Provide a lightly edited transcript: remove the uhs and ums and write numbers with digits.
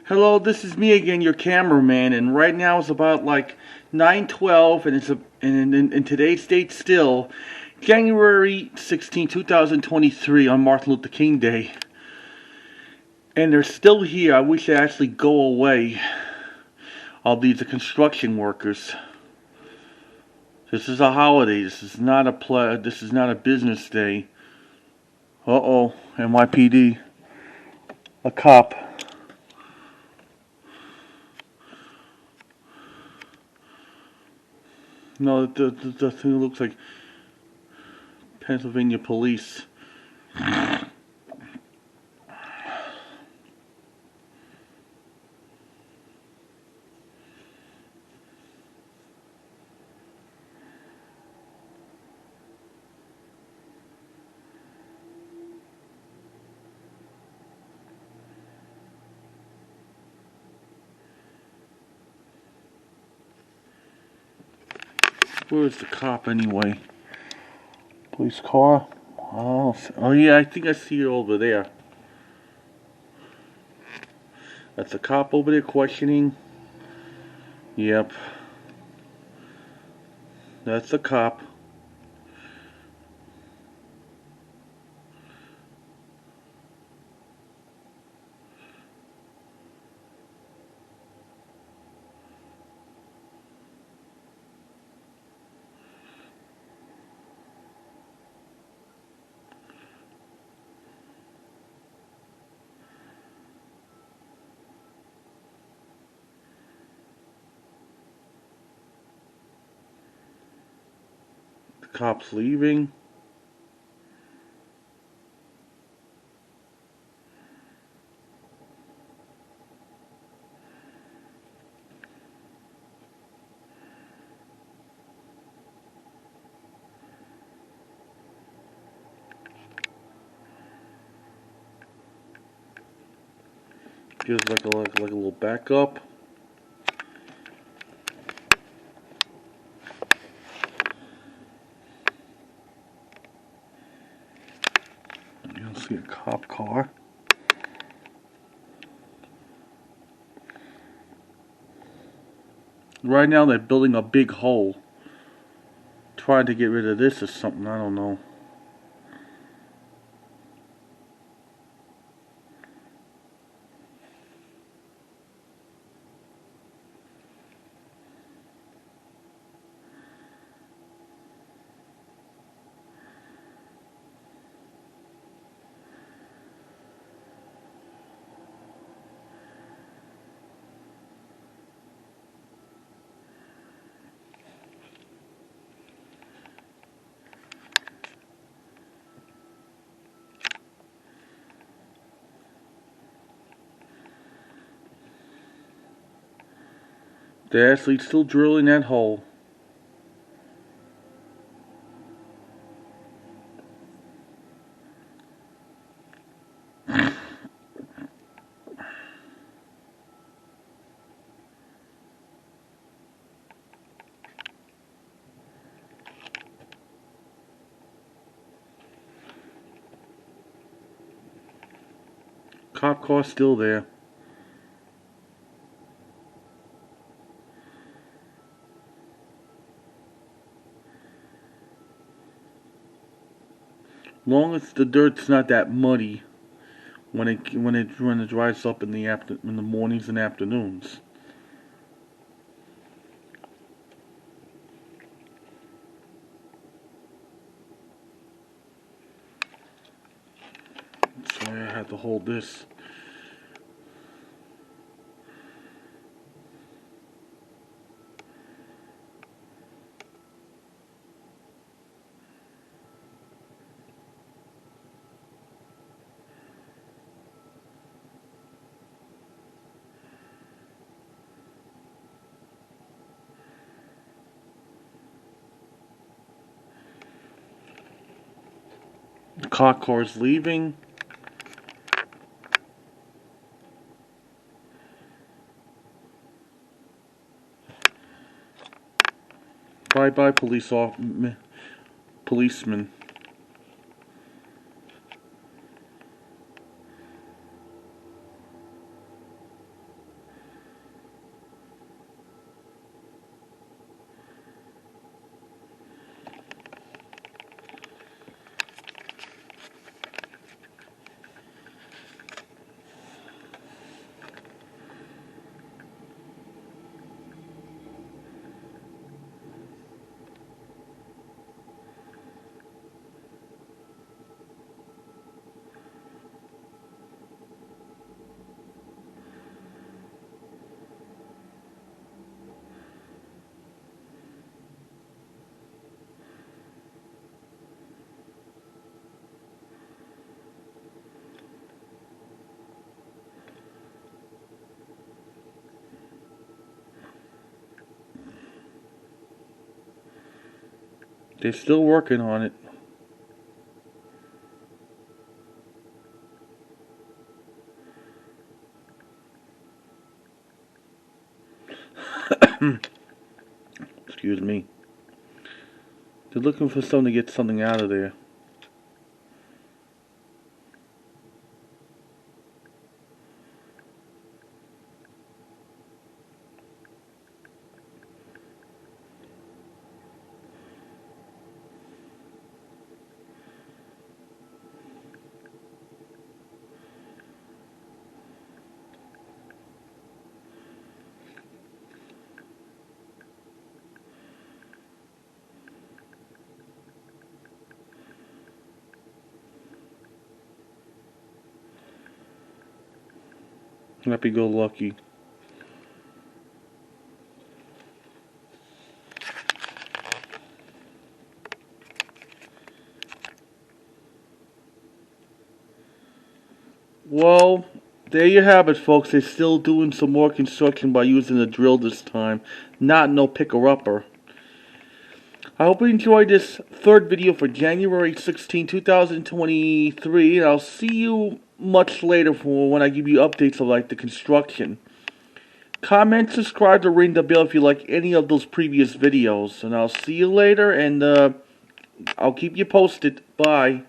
Hello, this is me again, your cameraman, and right now it's about like 9:12, and in today's date still, January 16, 2023, on Martin Luther King Day, and they're still here. I wish they actually go away. All these are construction workers. This is a holiday. This is not This is not a business day. Uh-oh, NYPD, a cop. No, the thing looks like Pennsylvania police. Where's the cop anyway? Police car? Oh yeah, I think I see it over there. That's a cop over there questioning. Yep. That's the cop. The cop's leaving. Gives like a little backup. You'll see a cop car. Right now they're building a big hole. Trying to get rid of this or something, I don't know. They're actually still drilling that hole. Cop car still there. Long as the dirt's not that muddy when it dries up in the mornings and afternoons. Sorry, I had to hold this. The cop car's leaving. Bye bye, policeman. They're still working on it. Excuse me. They're looking for someone to get something out of there. Happy-go-lucky. Well, there you have it, folks. They're still doing some more construction by using a drill this time, not no picker-upper. I hope you enjoyed this third video for January 16, 2023. And I'll see you much later for when I give you updates of like the construction. Comment, subscribe, or ring the bell if you like any of those previous videos. And I'll see you later, and I'll keep you posted. Bye.